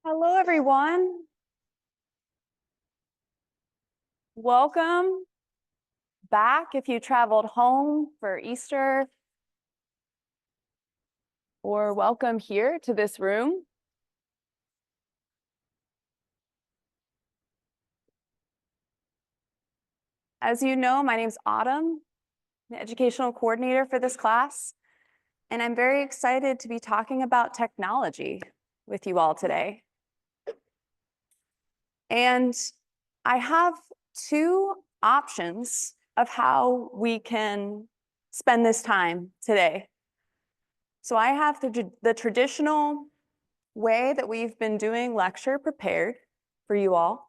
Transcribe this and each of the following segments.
Hello, everyone. Welcome back if you traveled home for Easter, or welcome here to this room. As you know, my name's Autumn, the educational coordinator for this class, and I'm very excited to be talking about technology with you all today. And I have two options of how we can spend this time today. So I have the traditional way that we've been doing lecture prepared for you all.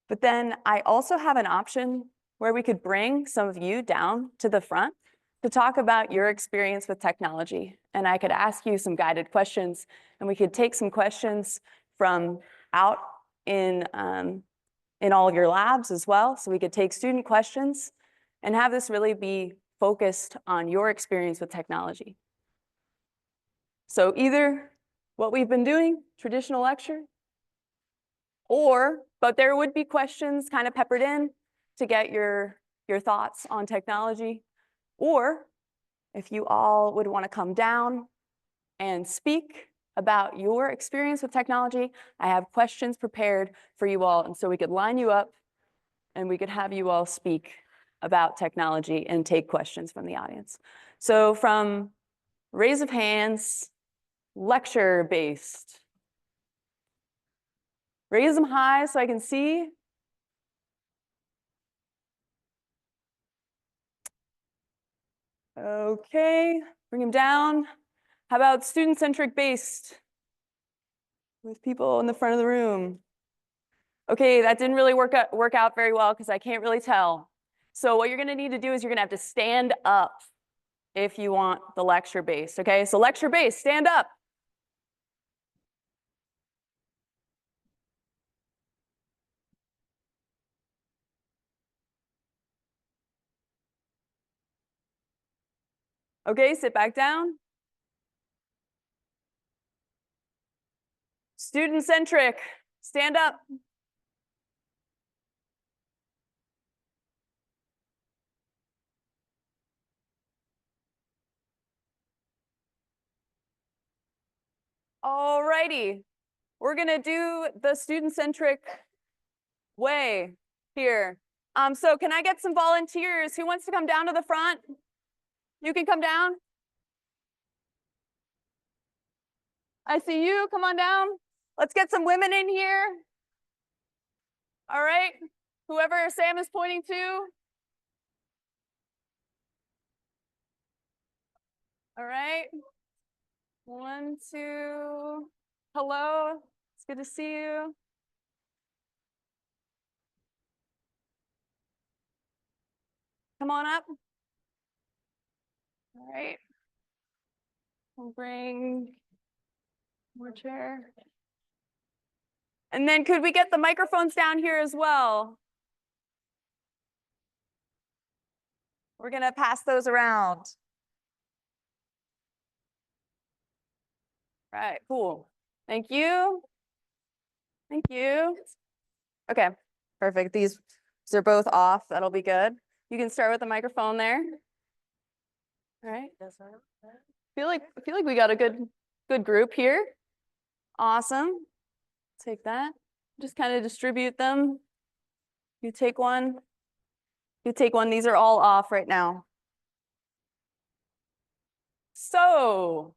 But then I also have an option where we could bring some of you down to the front to talk about your experience with technology. And I could ask you some guided questions, and we could take some questions from out in all of your labs as well. So we could take student questions and have this really be focused on your experience with technology. So either what we've been doing, traditional lecture, but there would be questions kind of peppered in to get your thoughts on technology. Or if you all would want to come down and speak about your experience with technology, I have questions prepared for you all. And so we could line you up and we could have you all speak about technology and take questions from the audience. So from raise of hands, lecture-based. Raise them high so I can see. Okay, bring them down. How about student-centric based with people in the front of the room? Okay, that didn't really work out very well because I can't really tell. So what you're going to need to do is you're going to have to stand up if you want the lecture-based, okay? So lecture-based, stand up. Okay, sit back down. Student-centric, stand up. All righty, we're going to do the student-centric way here. So can I get some volunteers? Who wants to come down to the front? You can come down. I see you. Come on down. Let's get some women in here. All right. Whoever Sam is pointing to. All right. 1, 2. Hello. It's good to see you. Come on up. All right. We'll bring more chair. And then could we get the microphones down here as well? We're going to pass those around. All right, cool. Thank you. Thank you. Okay, perfect. These are both off. That'll be good. You can start with the microphone there. All right. I feel like we got a good group here. Awesome. Take that. Just kind of distribute them. You take one. You take one. These are all off right now. So,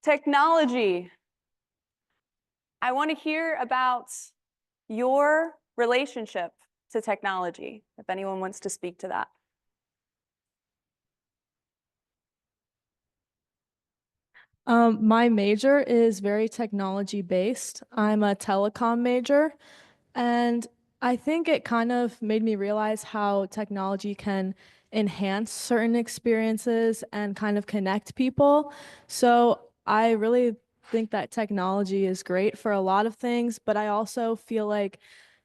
technology. I want to hear about your relationship to technology, if anyone wants to speak to that. My major is very technology based. I'm a telecom major, and I think it kind of made me realize how technology can enhance certain experiences and kind of connect people. So I really think that technology is great for a lot of things, but I also feel like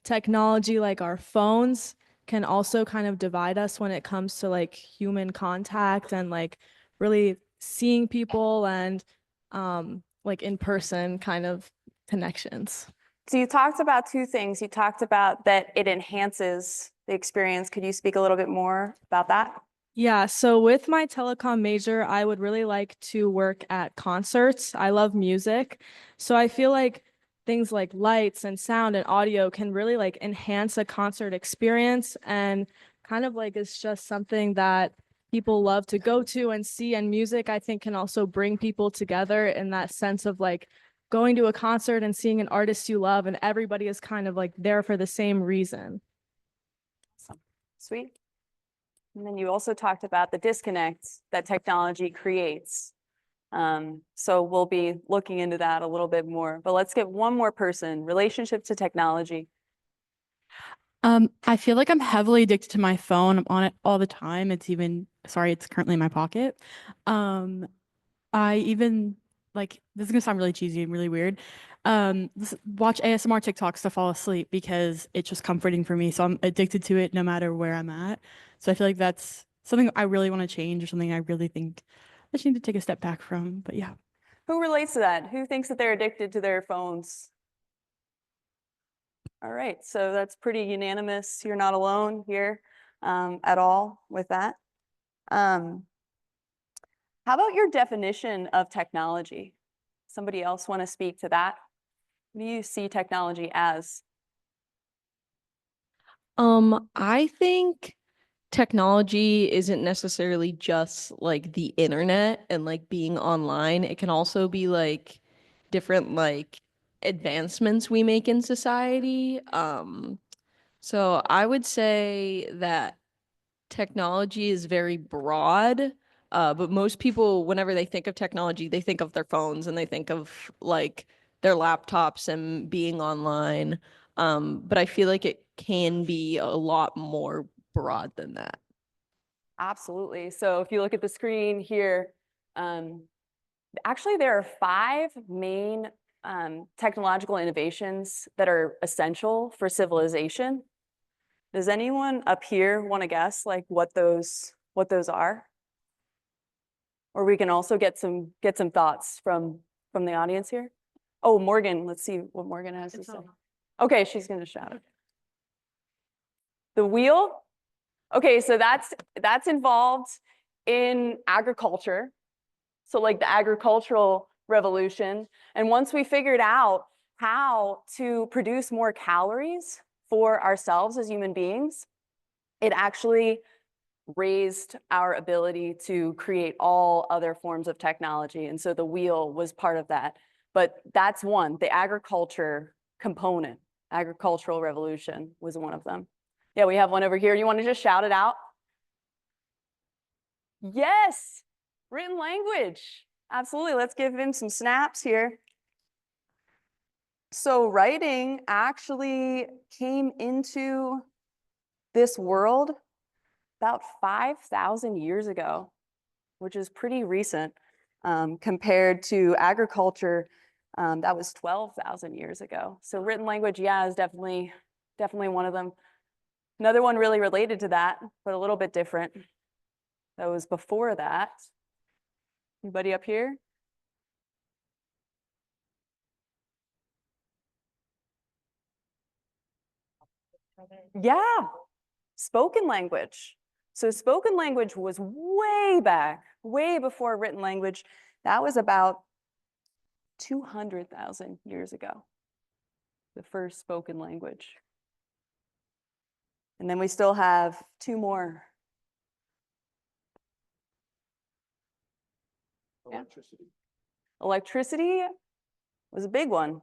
technology, like our phones, can also kind of divide us when it comes to like human contact and like really seeing people and like in-person kind of connections. So you talked about two things. You talked about that it enhances the experience. Could you speak a little bit more about that? Yeah, so with my telecom major, I would really like to work at concerts. I love music. So I feel like things like lights and sound and audio can really like enhance a concert experience and kind of like it's just something that people love to go to and see. And music, I think, can also bring people together in that sense of like going to a concert and seeing an artist you love, and everybody is kind of like there for the same reason. Awesome. Sweet. And then you also talked about the disconnect that technology creates. So we'll be looking into that a little bit more, but let's get one more person, relationship to technology. I feel like I'm heavily addicted to my phone. I'm on it all the time. It's currently in my pocket. Um, I even like this is gonna sound really cheesy and really weird. Watch ASMR TikToks to fall asleep because it's just comforting for me. So I'm addicted to it no matter where I'm at. So I feel like that's something I really want to change or something I really think I just need to take a step back from. But yeah. Who relates to that? Who thinks that they're addicted to their phones? All right, so that's pretty unanimous. You're not alone here at all with that. How about your definition of technology? Somebody else want to speak to that? What do you see technology as? I think technology isn't necessarily just like the internet and like being online. It can also be like different like advancements we make in society. So I would say that technology is very broad. But most people, whenever they think of technology, they think of their phones and they think of like their laptops and being online. But I feel like it can be a lot more broad than that. Absolutely. So if you look at the screen here, actually there are 5 main technological innovations that are essential for civilization. Does anyone up here want to guess like what those are? Or we can also get some thoughts from the audience here. Oh, Morgan, let's see what Morgan has to say. Okay, she's going to shout it. The wheel? Okay, so that's involved in agriculture. So like the agricultural revolution. And once we figured out how to produce more calories for ourselves as human beings, it actually raised our ability to create all other forms of technology. And so the wheel was part of that. But that's one, the agriculture component, agricultural revolution was one of them. Yeah, we have one over here. You want to just shout it out? Yes, written language. Absolutely. Let's give him some snaps here. So writing actually came into this world about 5,000 years ago, which is pretty recent compared to agriculture. That was 12,000 years ago. So written language, yeah, is definitely one of them. Another one really related to that, but a little bit different. That was before that. Anybody up here? Yeah, spoken language. So spoken language was way back, way before written language. That was about 200,000 years ago, the first spoken language. And then we still have 2 more. Electricity. Yeah. Electricity was a big one,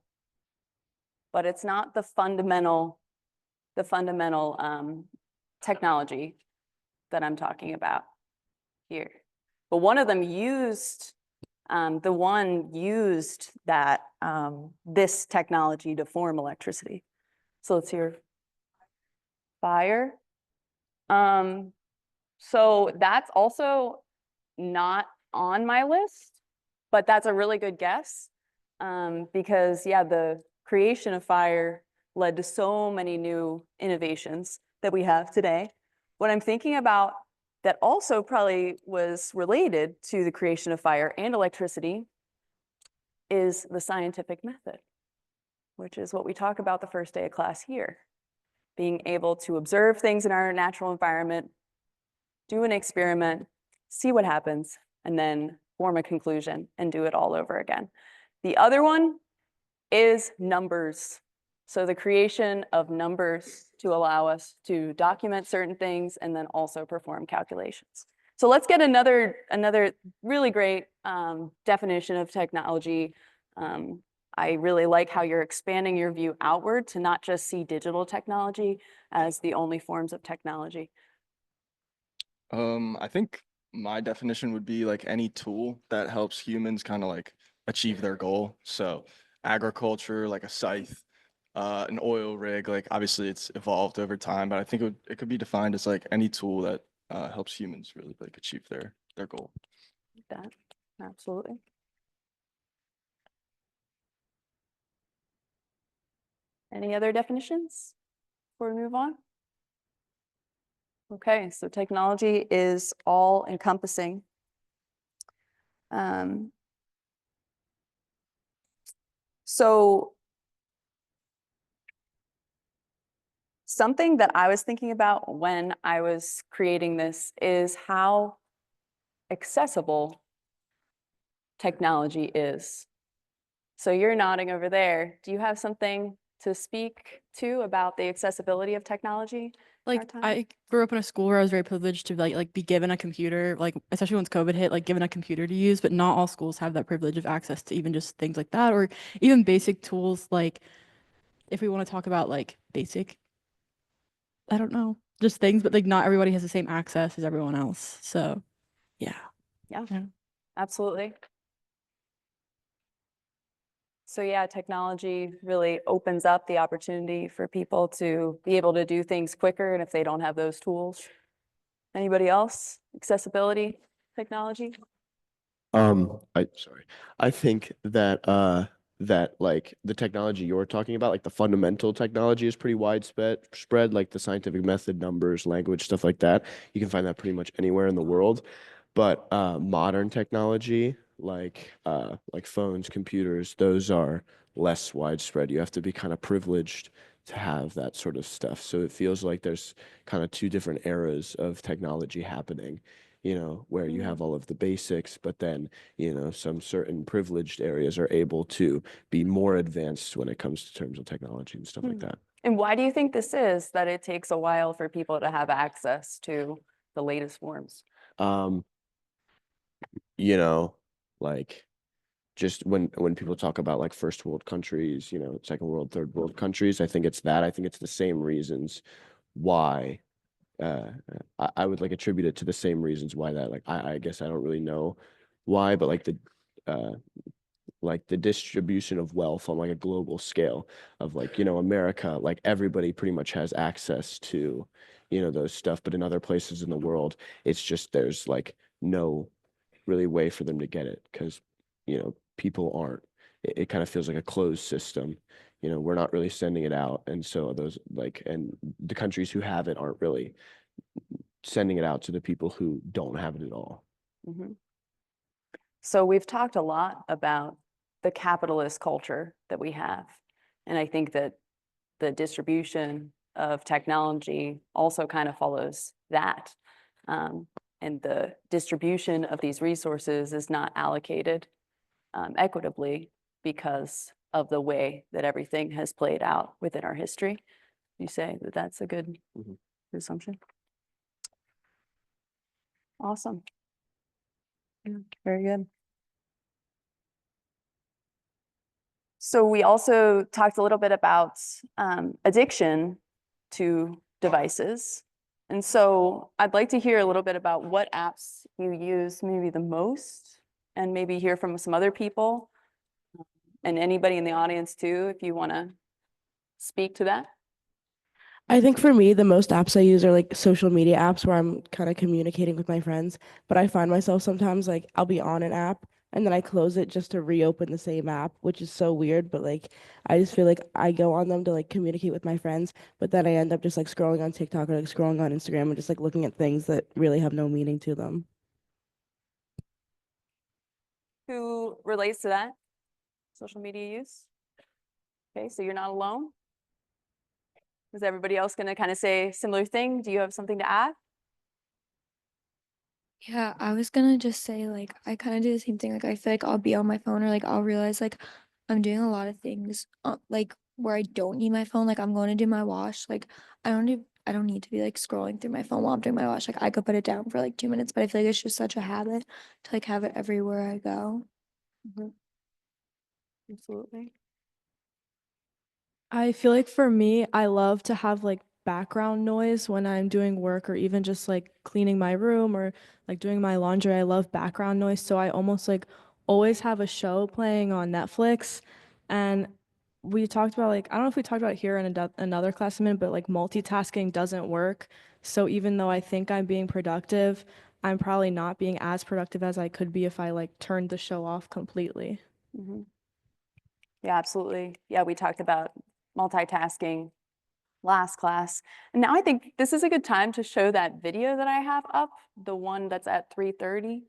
but it's not the fundamental technology that I'm talking about here. But one of them used, that this technology to form electricity. So let's hear fire. So that's also not on my list, but that's a really good guess because yeah, the creation of fire led to so many new innovations that we have today. What I'm thinking about that also probably was related to the creation of fire and electricity is the scientific method, which is what we talk about the first day of class here. Being able to observe things in our natural environment, do an experiment, see what happens, and then form a conclusion and do it all over again. The other one is numbers. So the creation of numbers to allow us to document certain things and then also perform calculations. So let's get another really great definition of technology. I really like how you're expanding your view outward to not just see digital technology as the only forms of technology. I think my definition would be like any tool that helps humans kind of like achieve their goal. So agriculture, like a scythe, an oil rig, like obviously it's evolved over time, but I think it could be defined as like any tool that helps humans really like achieve their goal. That, absolutely. Any other definitions before we move on? Okay, so technology is all encompassing. So something that I was thinking about when I was creating this is how accessible technology is. So you're nodding over there. Do you have something to speak to about the accessibility of technology? Like time? I grew up in a school where I was very privileged to like be given a computer, like especially once COVID hit, like given a computer to use, but not all schools have that privilege of access to even just things like that, or even basic tools. Like if we want to talk about like basic, I don't know, just things, but like not everybody has the same access as everyone else. So yeah. Yeah, Yeah. absolutely. So yeah, technology really opens up the opportunity for people to be able to do things quicker, and if they don't have those tools. Anybody else? Accessibility, technology? I think that like the technology you're talking about, like the fundamental technology is pretty spread, like the scientific method, numbers, language, stuff like that. You can find that pretty much anywhere in the world. But modern technology, like phones, computers, those are less widespread. You have to be kind of privileged to have that sort of stuff. So it feels like there's kind of two different eras of technology happening, where you have all of the basics, but then, some certain privileged areas are able to be more advanced when it comes to terms of technology and stuff like that. And why do you think this is, that it takes a while for people to have access to the latest forms? Um, like just when people talk about like first world countries, second world, third world countries, I think it's that. I think it's the same reasons why I would like attribute it to the same reasons why that, like I guess I don't really know why, but like the distribution of wealth on like a global scale of like, America, like everybody pretty much has access to, those stuff, but in other places in the world, it's just there's like no really way for them to get it because, people aren't. It kind of feels like a closed system. We're not really sending it out, and so those and the countries who have it aren't really sending it out to the people who don't have it at all. Mhm. So we've talked a lot about the capitalist culture that we have. And I think that the distribution of technology also kind of follows that. And the distribution of these resources is not allocated equitably because of the way that everything has played out within our history. You say that that's a good assumption? Awesome. Yeah, very good. So we also talked a little bit about addiction to devices. And so I'd like to hear a little bit about what apps you use maybe the most, and maybe hear from some other people and anybody in the audience too, if you want to speak to that. I think for me, the most apps I use are like social media apps where I'm kind of communicating with my friends. But I find myself sometimes like I'll be on an app and then I close it just to reopen the same app, which is so weird. But like I just feel like I go on them to like communicate with my friends, but then I end up just like scrolling on TikTok or like scrolling on Instagram and just like looking at things that really have no meaning to them. Who relates to that? social media use? Okay, so you're not alone. Is everybody else going to kind of say similar thing? Do you have something to add? Yeah, I was gonna just say like I kind of do the same thing. Like I feel like I'll be on my phone or like I'll realize like I'm doing a lot of things like where I don't need my phone. Like I'm going to do my wash. Like I don't need to be like scrolling through my phone while I'm doing my wash. Like I could put it down for like 2 minutes, but I feel like it's just such a habit to like have it everywhere I go. Absolutely. I feel like for me, I love to have like background noise when I'm doing work or even just like cleaning my room or like doing my laundry. I love background noise. So I almost like always have a show playing on Netflix. And we talked about like, I don't know if we talked about it here in another class a minute, but like multitasking doesn't work. So even though I think I'm being productive, I'm probably not being as productive as I could be if I like turned the show off completely. Yeah, absolutely. Yeah, we talked about multitasking last class. And now I think this is a good time to show that video that I have up, the one that's at 3:30.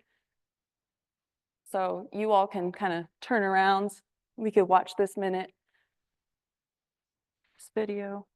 So you all can kind of turn around. We could watch this video.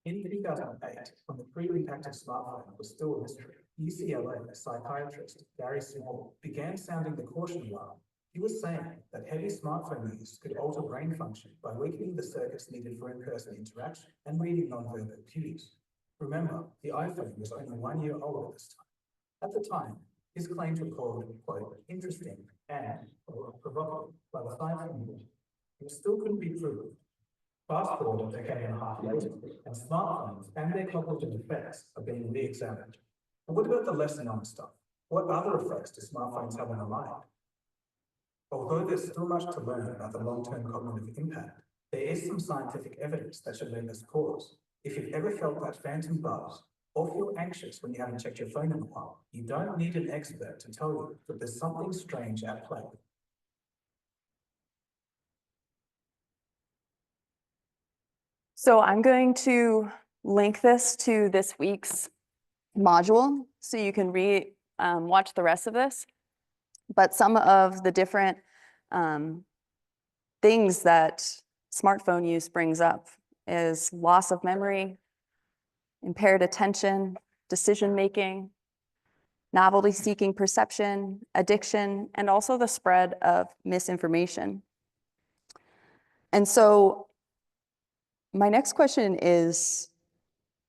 In 2008, when the pre-impact of smartphone was still a mystery, UCLA psychiatrist Gary Small began sounding the caution alarm. He was saying that heavy smartphone use could alter brain function by weakening the circuits needed for in-person interaction and reading nonverbal cues. Remember, the iPhone was only 1 year old at this time. At the time, his claims were called, quote, interesting and provocative by the science community. It still couldn't be proved. Fast forward a decade and a half later, and smartphones and their cognitive effects are being re-examined. But what about the lesser known stuff? What other effects do smartphones have on the mind? Although there's still much to learn about the long-term cognitive impact, there is some scientific evidence that should leave us pause. If you've ever felt that phantom buzz, or feel anxious when you haven't checked your phone in a while, you don't need an expert to tell you that there's something strange at play. So I'm going to link this to this week's module so you can watch the rest of this. But some of the different things that smartphone use brings up is loss of memory, impaired attention, decision-making, novelty-seeking perception, addiction, and also the spread of misinformation. And so my next question is,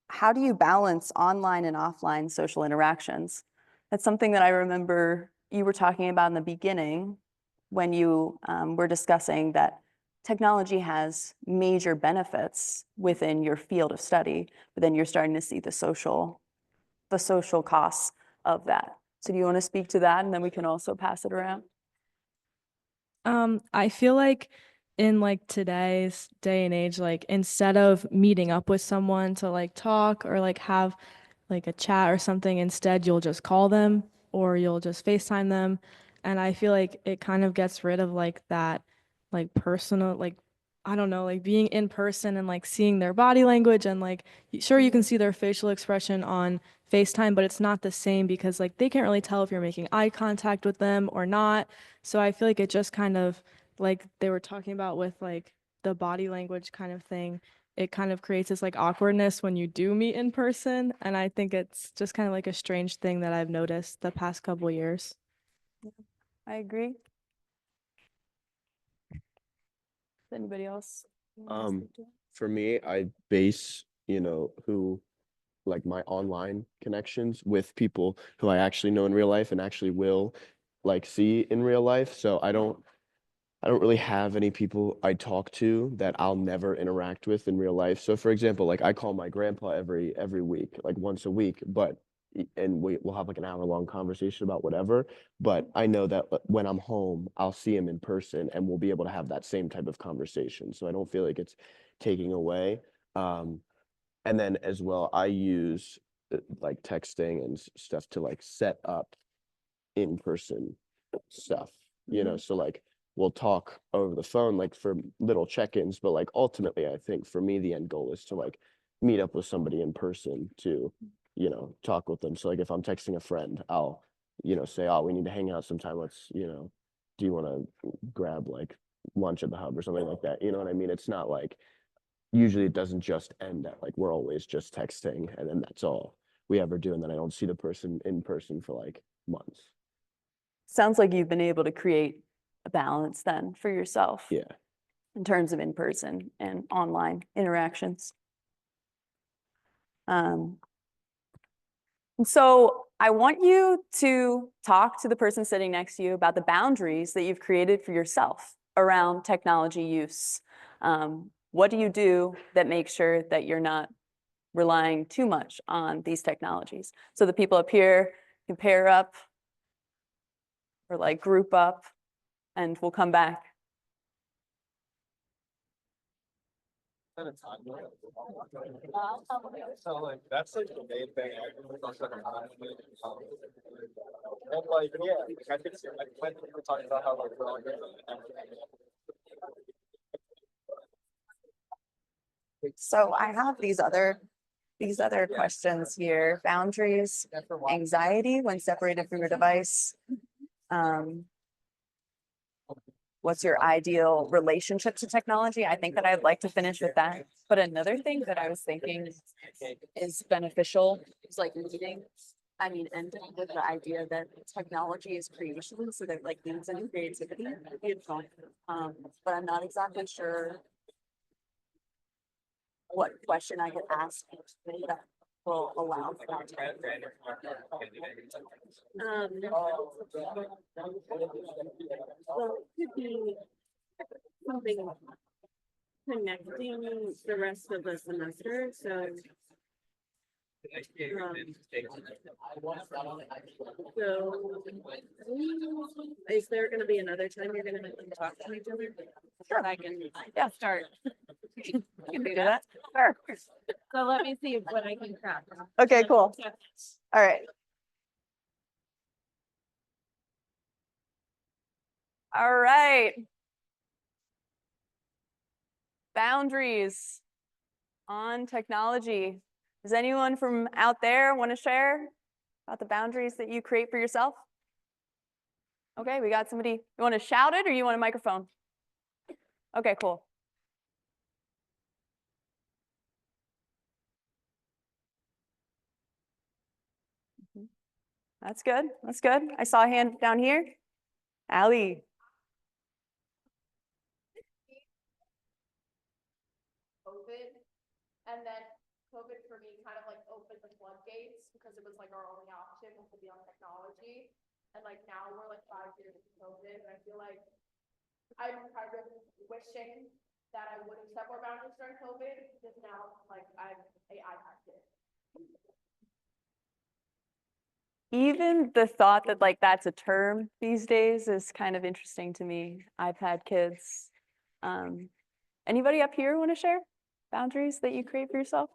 how do you balance online and offline social interactions? That's something that I remember you were talking about in the beginning when you were discussing that technology has major benefits within your field of study, but then you're starting to see the social costs of that. So do you want to speak to that, and then we can also pass it around? I feel like in like today's day and age, like instead of meeting up with someone to like talk or like have like a chat or something, instead you'll just call them or you'll just FaceTime them. And I feel like it kind of gets rid of like that like personal, like I don't know, like being in person and like seeing their body language and like sure you can see their facial expression on FaceTime, but it's not the same because like they can't really tell if you're making eye contact with them or not. So I feel like it just kind of like they were talking about with like the body language kind of thing, it kind of creates this like awkwardness when you do meet in person. And I think it's just kind of like a strange thing that I've noticed the past couple years. I agree. Does anybody else wanna speak to it? For me, I base, who like my online connections with people who I actually know in real life and actually will like see in real life. So I don't really have any people I talk to that I'll never interact with in real life. So for example, like I call my grandpa every week, like once a week, but and we'll have like an hour-long conversation about whatever. But I know that when I'm home, I'll see him in person and we'll be able to have that same type of conversation. So I don't feel like it's taking away. And then as well, I use like texting and stuff to like set up in-person stuff, so like we'll talk over the phone like for little check-ins, but like ultimately I think for me the end goal is to like meet up with somebody in person to, you know, talk with them. So like if I'm texting a friend, I'll, you know, say, oh, we need to hang out sometime. Let's, you know, do you want to grab like lunch at the hub or something like that? You know what I mean? It's not like, usually it doesn't just end at like, we're always just texting and then that's all we ever do. And then I don't see the person in person for like months. Sounds like you've been able to create a balance then for yourself. Yeah. In terms of in-person and online interactions. And so I want you to talk to the person sitting next to you about the boundaries that you've created for yourself around technology use. What do you do that makes sure that you're not relying too much on these technologies? So the people up here can pair up or like group up, and we'll come back. So like that's like the main thing. And like yeah, I could see like when people talking about how like we're all good. So I have these other questions here. Boundaries, anxiety when separated from your device. What's your ideal relationship to technology? I think that I'd like to finish with that. But another thing that I was thinking is beneficial is like ending with the idea that technology is creation, so that like needs and creativity. But I'm not exactly sure what question I could ask that will allow for that. Well, it could be something connecting the rest of the semester, so. Is there gonna be another time you're gonna talk to each other? Sure. I can, yeah, start. You can do that. Sure. So let me see what I can craft. Okay, cool. All right. All right. Boundaries on technology. Does anyone from out there want to share about the boundaries that you create for yourself? Okay, we got somebody. You want to shout it or you want a microphone? Okay, cool. That's good. That's good. I saw a hand down here. Allie. COVID, and then COVID for me kind of like opened the floodgates because it was like our only option was to be on technology. And like now we're like 5 years into COVID, and I feel like I'm kind of wishing that I would have set more boundaries during COVID because now like I'm an iPad kid. Even the thought that like that's a term these days is kind of interesting to me. iPad kids. Anybody up here want to share boundaries that you create for yourself?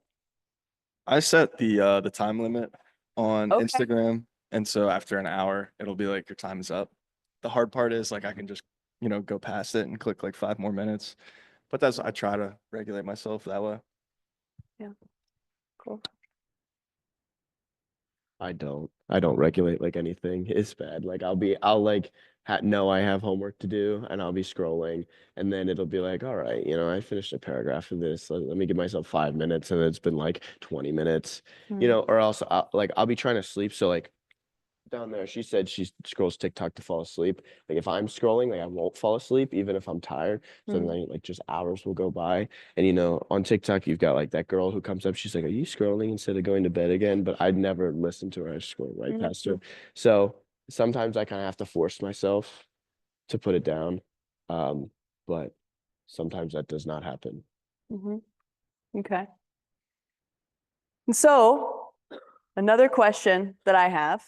I set the time limit on Okay. Instagram, and so after an hour, it'll be like your time is up. The hard part is like I can just, you know, go past it and click like 5 more minutes, but I try to regulate myself that way. Yeah, cool. I don't regulate like anything. It's bad. Like I'll like know I have homework to do and I'll be scrolling and then it'll be like, all right, you know, I finished a paragraph of this. Let me give myself 5 minutes and it's been like 20 minutes, you know, or else I'll be trying to sleep. So like down there, she said she scrolls TikTok to fall asleep. Like if I'm scrolling, like I won't fall asleep even if I'm tired. So then like just hours will go by. And you know, on TikTok, you've got like that girl who comes up. She's like, "Are you scrolling instead of going to bed again?" But I'd never listen to her. I scroll right past her. So sometimes I kind of have to force myself to put it down, but sometimes that does not happen. Okay. And so another question that I have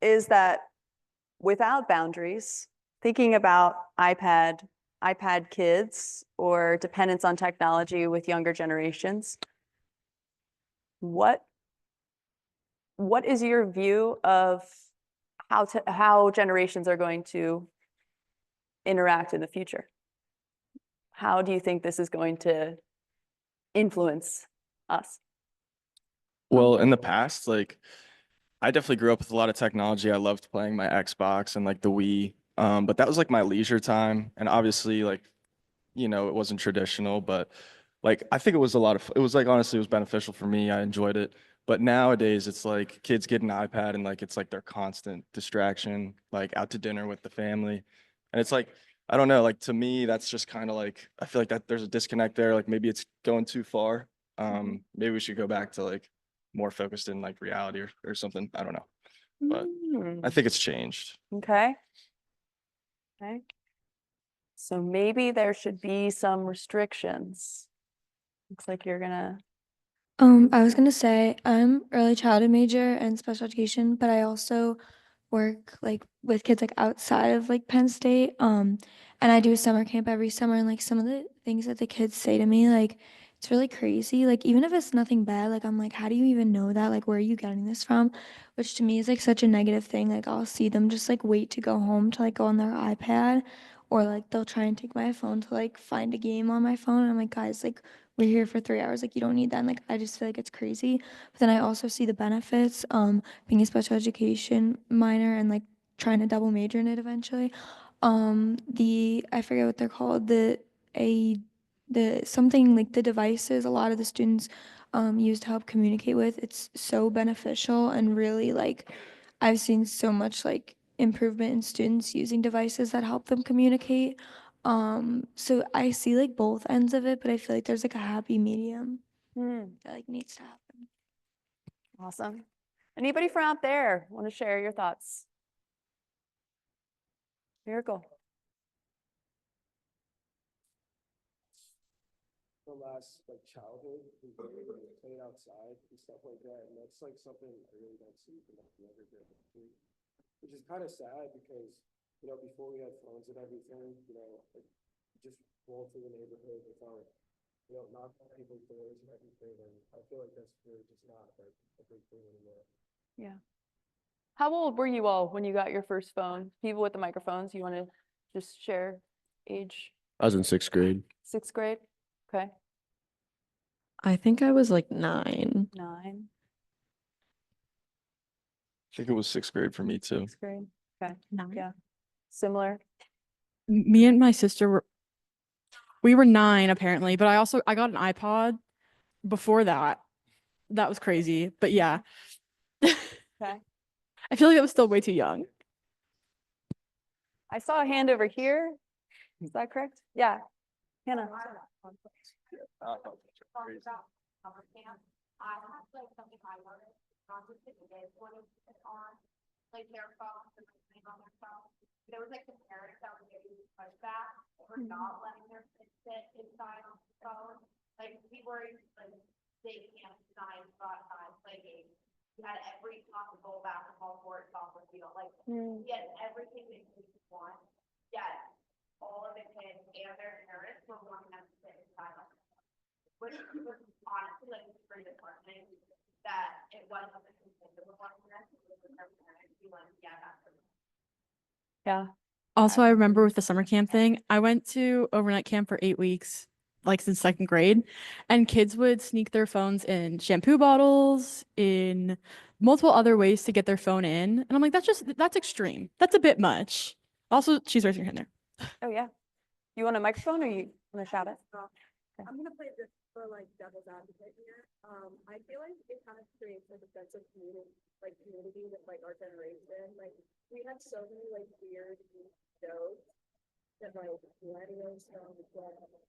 is that without boundaries, thinking about iPad kids or dependence on technology with younger generations, what is your view of how generations are going to interact in the future? How do you think this is going to influence us? Well, in the past, like I definitely grew up with a lot of technology. I loved playing my Xbox and like the Wii. But that was like my leisure time. And obviously, like, it wasn't traditional, but like I think it was it was like honestly, it was beneficial for me. I enjoyed it. But nowadays it's like kids get an iPad and like it's like their constant distraction, like out to dinner with the family. And it's like, I don't know, like to me, that's just kind of like I feel like that there's a disconnect there. Like maybe it's going too far. Maybe we should go back to like more focused in like reality or something. I don't know. But I think it's changed. Okay. Okay. So maybe there should be some restrictions. Looks like you're gonna, I was gonna say I'm early childhood major and special education, but I also work like with kids like outside of like Penn State. And I do summer camp every summer, and like some of the things that the kids say to me, like it's really crazy. Like even if it's nothing bad, like I'm like, how do you even know that? Like where are you getting this from? Which to me is like such a negative thing. Like I'll see them just like wait to go home to like go on their iPad, or like they'll try and take my phone to like find a game on my phone. And I'm like, guys, like we're here for 3 hours. Like you don't need that. And like I just feel like it's crazy. But then I also see the benefits. Being a special education minor and like trying to double major in it eventually. I forget what they're called, a the something like the devices a lot of the students use to help communicate with. It's so beneficial and really like I've seen so much like improvement in students using devices that help them communicate. So I see like both ends of it, but I feel like there's like a happy medium that like needs to happen. awesome. Anybody from out there want to share your thoughts? Miracle. The last like childhood, we played outside and stuff like that, and that's like something I really don't see from like younger generation, which is kind of sad because before we had phones and everything, like just roll through the neighborhood without knock on people's doors and everything, and I feel like that's really just not like a big thing anymore. Yeah. How old were you all when you got your first phone? People with the microphones, you want to just share age? I was in 6th grade. 6th grade? Okay. I think I was like 9. 9. I think it was 6th grade for me too. 6th grade. Okay. 9. Yeah. Similar. Me and my sister we were 9 apparently, but I got an iPod before that. That was crazy, but yeah. Okay. I feel like I was still way too young. I saw a hand over here. Is that correct? Yeah. Hannah. I have like something I wanted, not just the kids wanted to put on, like their phones and like putting on their phones. There was like the parents that were getting pushback for not letting their kids sit inside on the phone. Like we were like they can't design outside play games. We had every possible basketball court, soccer field, like we had everything that you could want. Yet all of the kids and their parents were wanting them to sit inside on the phone. Which was honestly like pretty disheartening that it wasn't the consent of one parent, it was their parents who went, yeah, that's the. Yeah. Also, I remember with the summer camp thing, I went to overnight camp for 8 weeks, like since 2nd grade, and kids would sneak their phones in shampoo bottles, in multiple other ways to get their phone in. And I'm like, that's extreme. That's a bit much. Also, she's raising her hand there. Oh, yeah. You want a microphone or you want to shout it? I'm gonna play this for like devil's advocate here. I feel like it kind of creates like a sense of community with like our generation. Like we had so many like weird shows that like millennials and like different like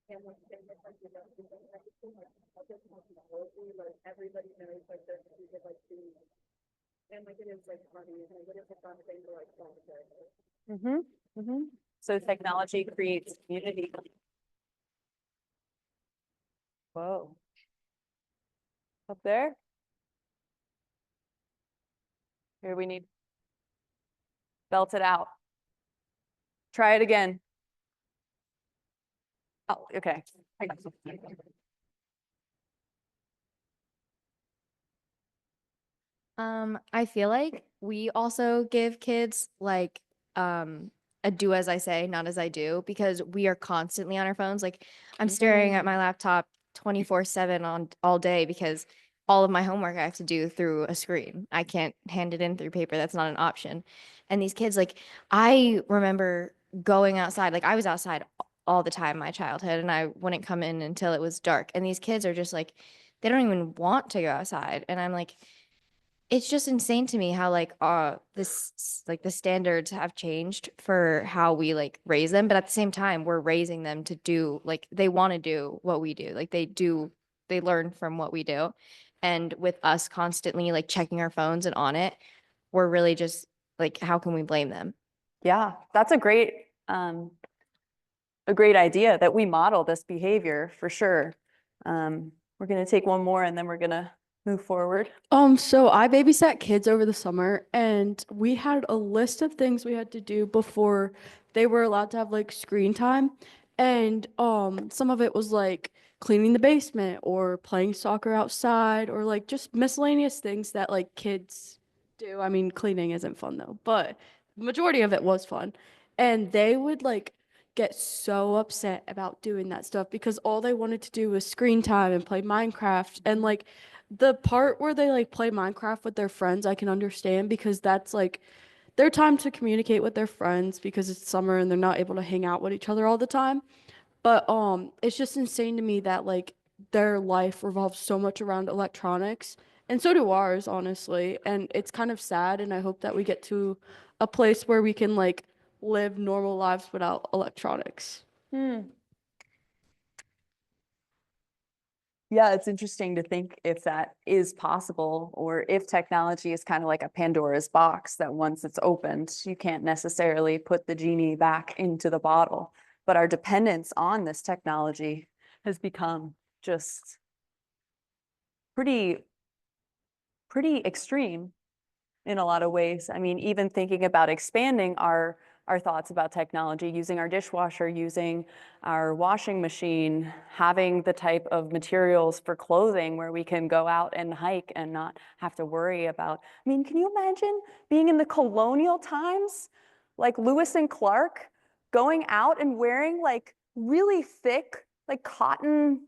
everything like public technology, like everybody knows like there's like food. And like it is like funny and like it is a fun thing to like talk about. So technology creates community. Whoa. Up there? Here we need. Belt it out. Try it again. Oh, okay. I got you. I feel like we also give kids like a do as I say, not as I do, because we are constantly on our phones. Like I'm staring at my laptop 24/7 on all day because all of my homework I have to do through a screen. I can't hand it in through paper. That's not an option. And these kids, like, I remember going outside, like, I was outside all the time in my childhood, and I wouldn't come in until it was dark. And these kids are just like, they don't even want to go outside. And I'm like, it's just insane to me how like the standards have changed for how we like raise them, but at the same time we're raising them to do like they want to do what we do. Like they learn from what we do. And with us constantly like checking our phones and on it, we're really just like how can we blame them? Yeah, that's a great idea that we model this behavior for sure. We're gonna take one more and then we're gonna move forward. So I babysat kids over the summer, and we had a list of things we had to do before they were allowed to have like screen time. And some of it was like cleaning the basement or playing soccer outside or like just miscellaneous things that like kids do. I mean, cleaning isn't fun though, but the majority of it was fun. And they would like get so upset about doing that stuff because all they wanted to do was screen time and play Minecraft. And like the part where they like play Minecraft with their friends, I can understand because that's like their time to communicate with their friends because it's summer and they're not able to hang out with each other all the time. But it's just insane to me that like their life revolves so much around electronics, and so do ours, honestly. And it's kind of sad, and I hope that we get to a place where we can like live normal lives without electronics. Yeah, it's interesting to think if that is possible or if technology is kind of like a Pandora's box that once it's opened, you can't necessarily put the genie back into the bottle. But our dependence on this technology has become just pretty extreme in a lot of ways. I mean, even thinking about expanding our thoughts about technology, using our dishwasher, using our washing machine, having the type of materials for clothing where we can go out and hike and not have to worry about. I mean, can you imagine being in the colonial times, like Lewis and Clark, going out and wearing like really thick, like cotton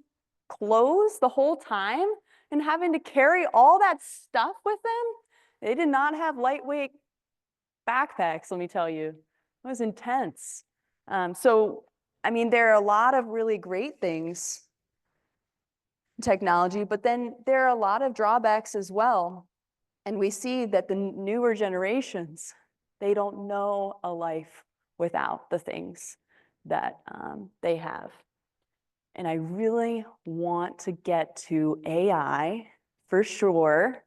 clothes the whole time and having to carry all that stuff with them? They did not have lightweight backpacks, let me tell you. It was intense. So, I mean, there are a lot of really great things in technology, but then there are a lot of drawbacks as well. And we see that the newer generations, they don't know a life without the things that they have. And I really want to get to AI for sure.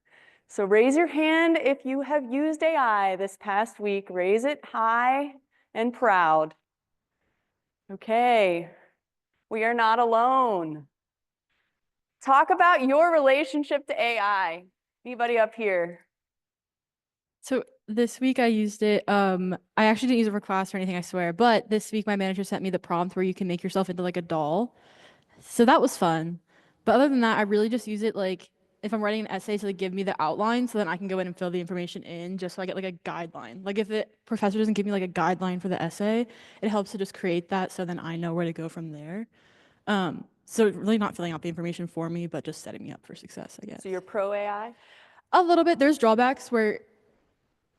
So raise your hand if you have used AI this past week. Raise it high and proud. Okay, we are not alone. Talk about your relationship to AI. Anybody up here? So this week I used it. I actually didn't use it for class or anything, I swear. But this week my manager sent me the prompt where you can make yourself into like a doll. So that was fun. But other than that, I really just use it like if I'm writing an essay to like give me the outline so then I can go in and fill the information in just so I get like a guideline. Like if the professor doesn't give me like a guideline for the essay, it helps to just create that so then I know where to go from there. So really not filling out the information for me, but just setting me up for success, I guess. So you're pro AI? A little bit. There's drawbacks where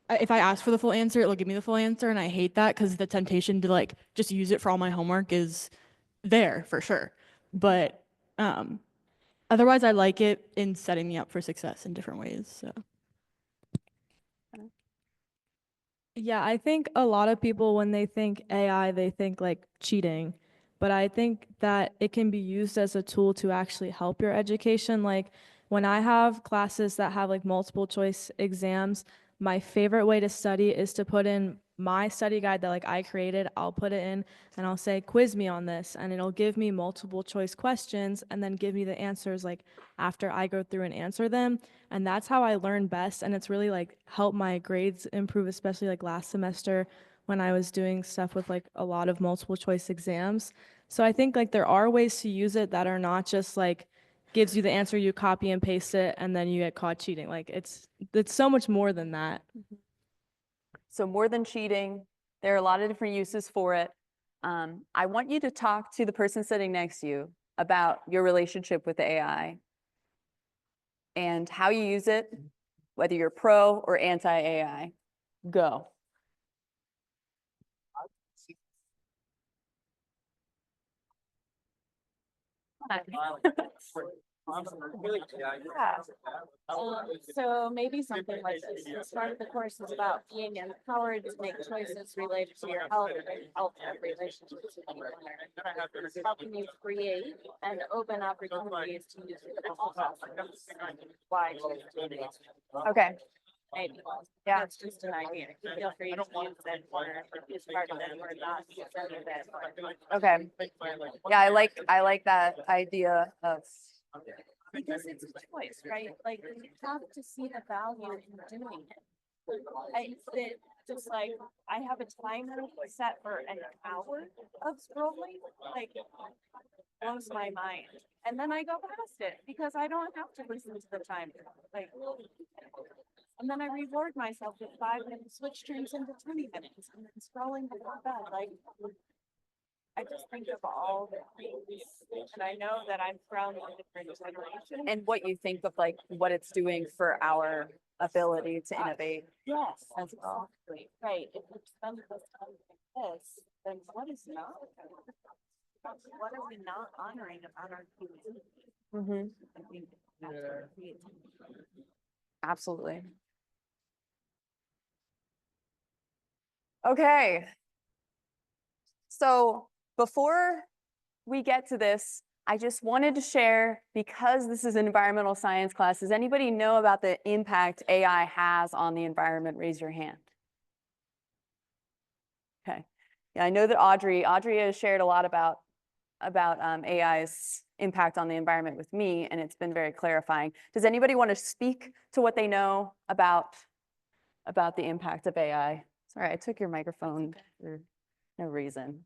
if I ask for the full answer, it'll give me the full answer, and I hate that because the temptation to like just use it for all my homework is there for sure. But otherwise, I like it in setting me up for success in different ways. So. Yeah, I think a lot of people, when they think AI, they think like cheating. But I think that it can be used as a tool to actually help your education. Like when I have classes that have like multiple choice exams, my favorite way to study is to put in my study guide that like I created. I'll put it in and I'll say, quiz me on this. And it'll give me multiple choice questions and then give me the answers like after I go through and answer them. And that's how I learn best. And it's really like helped my grades improve, especially like last semester when I was doing stuff with like a lot of multiple choice exams. So I think like there are ways to use it that are not just like gives you the answer, you copy and paste it, and then you get caught cheating. Like it's so much more than that. So more than cheating, there are a lot of different uses for it. I want you to talk to the person sitting next to you about your relationship with AI and how you use it, whether you're pro or anti-AI. Go. Yeah. So maybe something like this. The start of the course is about being empowered to make choices related to your health and health of relationships with people. How can you create and open opportunities to use your why? Okay. Maybe. Yeah. That's just an idea. Feel free to use it or use part of it or not use any of it. Okay. Yeah, I like that idea of Because it's a choice, right? Like you have to see the value in doing it. It's just like I have a timer set for an hour of scrolling, like blows my mind. And then I go past it because I don't have to listen to the timer. Like, and then I reward myself with 5 minutes, which turns into 20 minutes, and then scrolling before bed. Like, I just think of all the things, and I know that I'm from a different generation. and what you think of like what it's doing for our ability to innovate. Yes, as well. exactly. Right. If we spend this time like this, then what is not? What are we not honoring about our community? Mhm. I think that's where creativity. Absolutely. Okay. So before we get to this, I just wanted to share, because this is an environmental science class, does anybody know about the impact AI has on the environment? Raise your hand. Okay. Yeah, I know that Audrey has shared a lot about AI's impact on the environment with me, and it's been very clarifying. Does anybody want to speak to what they know about the impact of AI? Sorry, I took your microphone for no reason.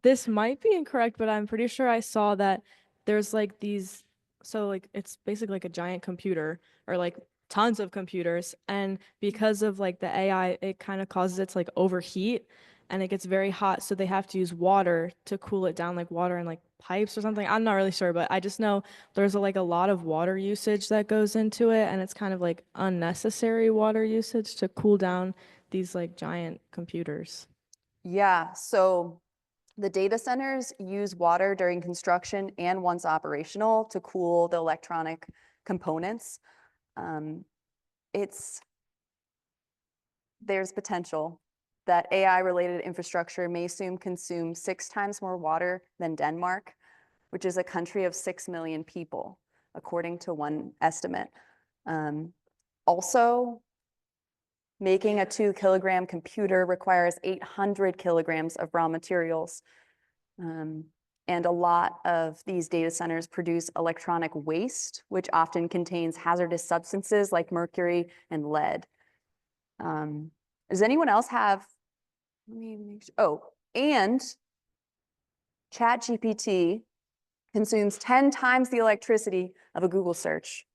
This might be incorrect, but I'm pretty sure I saw that there's like these, so like it's basically like a giant computer or like tons of computers, and because of like the AI, it kind of causes it to like overheat and it gets very hot, so they have to use water to cool it down, like water and like pipes or something. I'm not really sure, but I just know there's like a lot of water usage that goes into it, and it's kind of like unnecessary water usage to cool down these like giant computers. Yeah, so the data centers use water during construction and once operational to cool the electronic components. There's potential that AI-related infrastructure may soon consume 6 times more water than Denmark, which is a country of 6 million people, according to one estimate. Also, making a 2-kilogram computer requires 800 kilograms of raw materials. And a lot of these data centers produce electronic waste, which often contains hazardous substances like mercury and lead. Does anyone else have, let me make sure, oh, and ChatGPT consumes 10 times the electricity of a Google search.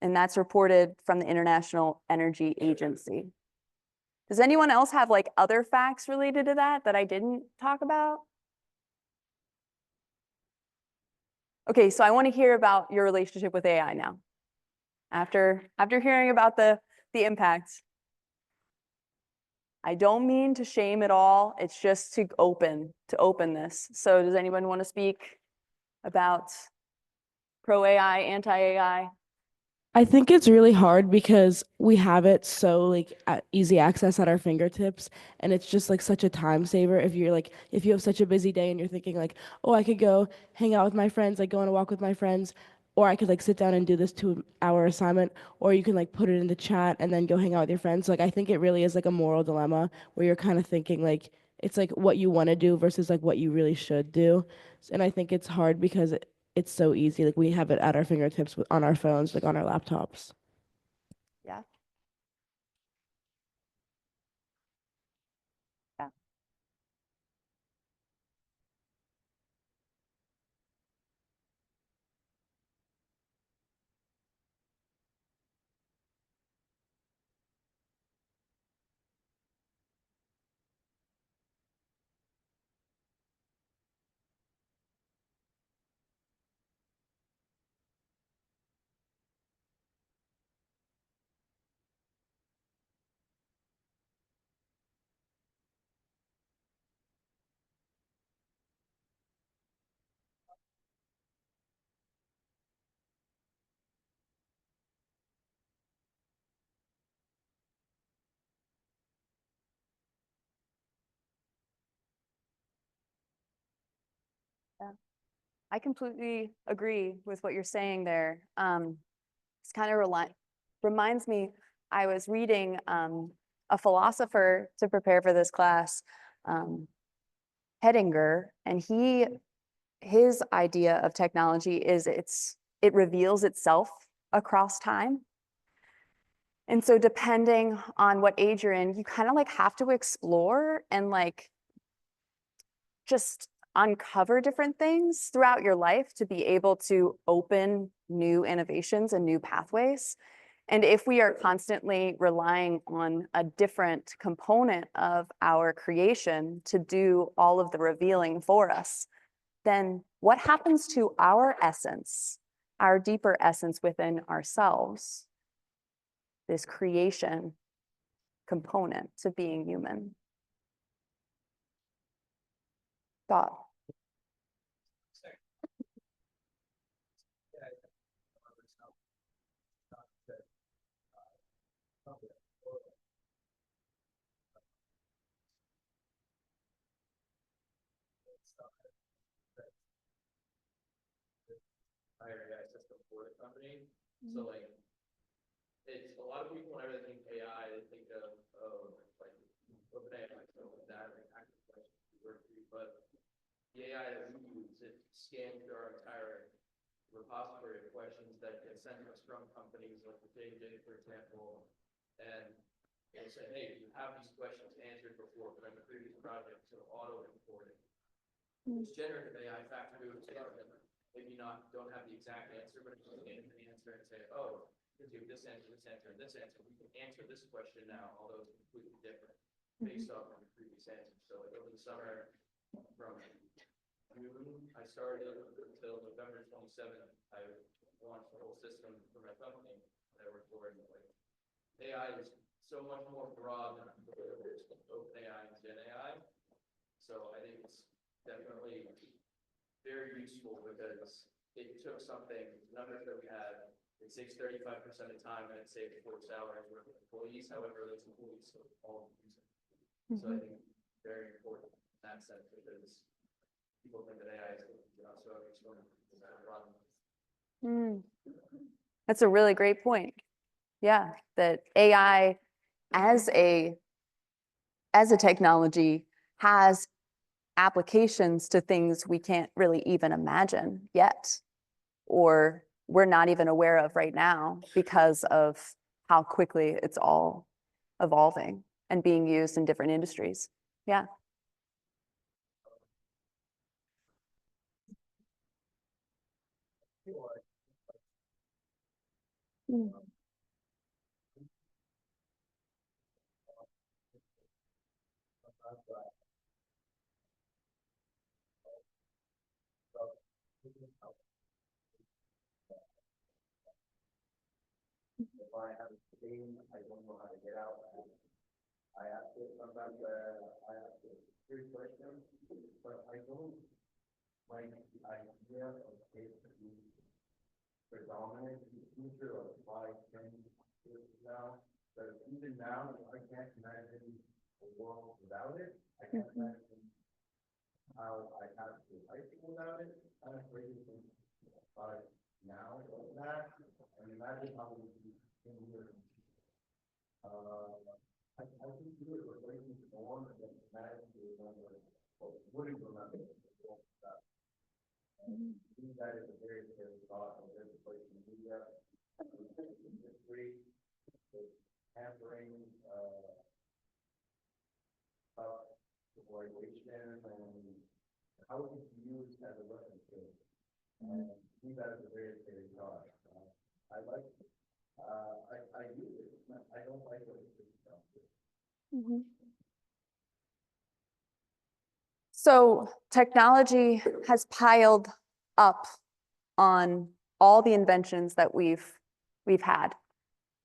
And that's reported from the International Energy Agency. Does anyone else have like other facts related to that I didn't talk about? Okay, so I want to hear about your relationship with AI now. After hearing about the impact. I don't mean to shame at all. It's just to open this. So does anyone want to speak about pro AI, anti AI? I think it's really hard because we have it so like at easy access at our fingertips, and it's just like such a time saver if you have such a busy day and you're thinking like, oh, I could go hang out with my friends, like go on a walk with my friends, or I could like sit down and do this 2-hour assignment, or you can like put it in the chat and then go hang out with your friends. Like I think it really is like a moral dilemma where you're kind of thinking like it's like what you want to do versus like what you really should do. And I think it's hard because it's so easy. Like we have it at our fingertips on our phones, like on our laptops. Yeah. Yeah. I completely agree with what you're saying there. It's kind of reminds me, I was reading a philosopher to prepare for this class, Hedinger, and his idea of technology is it reveals itself across time. And so depending on what age you're in, you kind of like have to explore and like just uncover different things throughout your life to be able to open new innovations and new pathways. And if we are constantly relying on a different component of our creation to do all of the revealing for us, then what happens to our essence, our deeper essence within ourselves, this creation component to being human? Thought. AI system for the company. So like, it's a lot of people whenever they think AI, they think of like OpenAI, so that like active questions work through. But the AI that we use, it scans through our entire repository of questions that get sent to us from companies like the J&J, for example, and it'll say, hey, you have these questions answered before, but in the previous project, so auto-import it. It's generative AI factory, which maybe don't have the exact answer, but if you scan the answer and say, oh, because you have this answer, and this answer, we can answer this question now, although it's completely different based off of the previous answer. So like over the summer, from June, I started until November 27th, I launched the whole system for my company that I work for. And like, AI is so much more broad than OpenAI and GenAI. So I think it's definitely very useful because it took something, numbers that we had, it saves 35% of the time and it saves 4 salaries worth of employees. However, those employees still all use it. So I think it's very important in that sense because people think that AI is taking jobs, so it's going to run. That's a really great point. Yeah, that AI as a technology has applications to things we can't really even imagine yet, or we're not even aware of right now because of how quickly it's all evolving and being used in different industries. Yeah. If I have a game, I don't know how to get out. I ask it sometimes. I ask it 3 questions, but I don't like the idea of it being predominant in the future of 5, 10 years from now. But even now, I can't imagine a world without it. I can't imagine how I have to life without it. I'm afraid to think about it now like that. And imagine how we would be in here. I think you would relate to more than imagine to remember or wouldn't remember that. And I think that is a very scary thought of every place in media, history, hampering, civilization, and how it can be used as a weapon tool. And I think that is a very scary thought. I like it. I use it. I don't like what it's doing. So technology has piled up on all the inventions that we've had.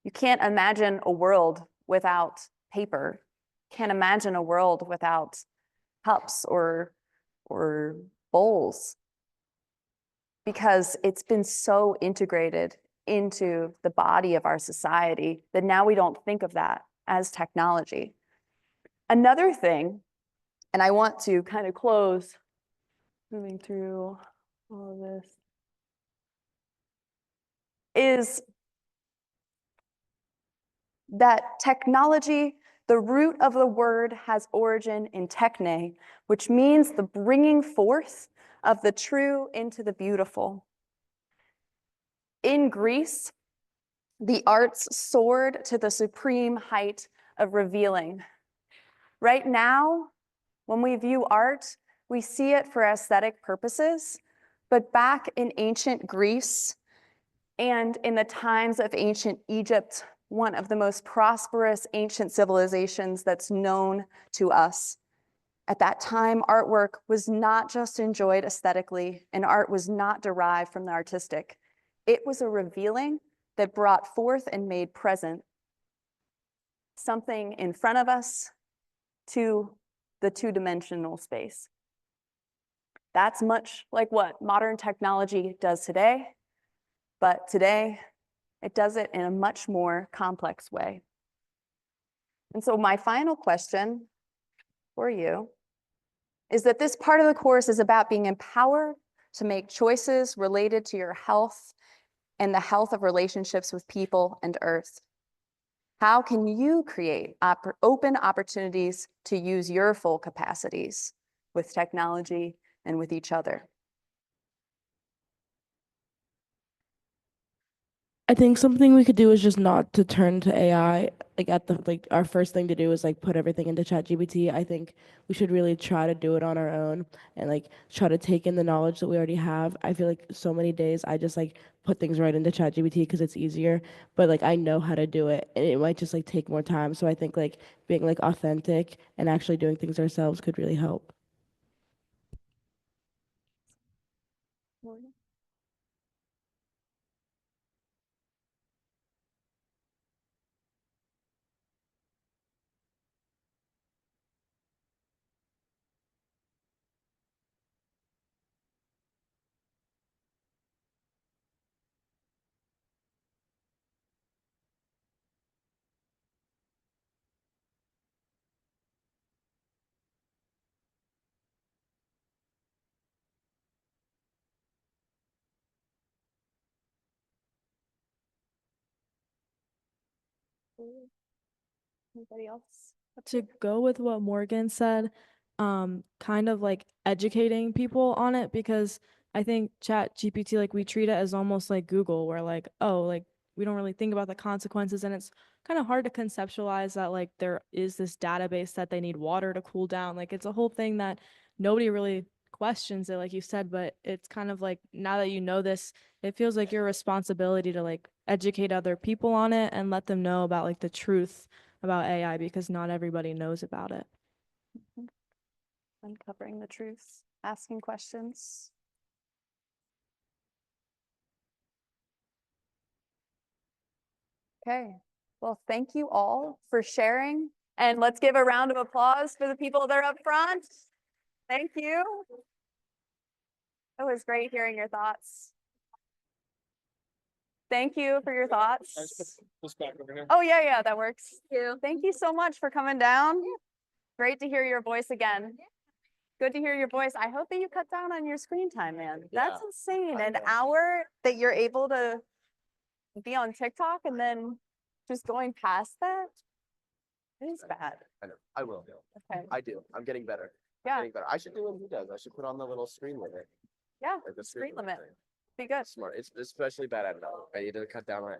You can't imagine a world without paper. Can't imagine a world without cups or bowls, because it's been so integrated into the body of our society that now we don't think of that as technology. Another thing, and I want to kind of close moving through all of this, is that technology, the root of the word has origin in techne, which means the bringing forth of the true into the beautiful. In Greece, the arts soared to the supreme height of revealing. Right now, when we view art, we see it for aesthetic purposes, but back in ancient Greece and in the times of ancient Egypt, one of the most prosperous ancient civilizations that's known to us. At that time, artwork was not just enjoyed aesthetically, and art was not derived from the artistic. It was a revealing that brought forth and made present something in front of us to the two-dimensional space. That's much like what modern technology does today, but today it does it in a much more complex way. And so my final question for you is that this part of the course is about being empowered to make choices related to your health and the health of relationships with people and earth. How can you create open opportunities to use your full capacities with technology and with each other? I think something we could do is just not to turn to AI. Like our first thing to do is like put everything into ChatGPT. I think we should really try to do it on our own and like try to take in the knowledge that we already have. I feel like so many days I just like put things right into ChatGPT because it's easier, but like I know how to do it and it might just like take more time. So I think like being like authentic and actually doing things ourselves could really help. Anybody else? To go with what Morgan said, kind of like educating people on it, because I think Chat GPT, like we treat it as almost like Google, where like, oh, like we don't really think about the consequences, and it's kind of hard to conceptualize that like there is this database that they need water to cool down. Like it's a whole thing that nobody really questions it, like you said, but it's kind of like now that you know this, it feels like your responsibility to like educate other people on it and let them know about like the truth about AI, because not everybody knows about it. Uncovering the truth, asking questions. Okay, well, thank you all for sharing. And let's give a round of applause for the people that are up front. Thank you. It was great hearing your thoughts. Thank you for your thoughts. Oh, yeah, that works. Thank you so much for coming down. Great to hear your voice again. Good to hear your voice. I hope that you cut down on your screen time, man. That's insane. An hour that you're able to be on TikTok and then just going past that. It is bad. I know. I will. Okay. I do. I'm getting better. Yeah. Getting better. I should do what he does. I should put on the little screen limit. Yeah. Like the Screen limit. thing. Be good. Smart. It's especially bad at night. I need to cut down on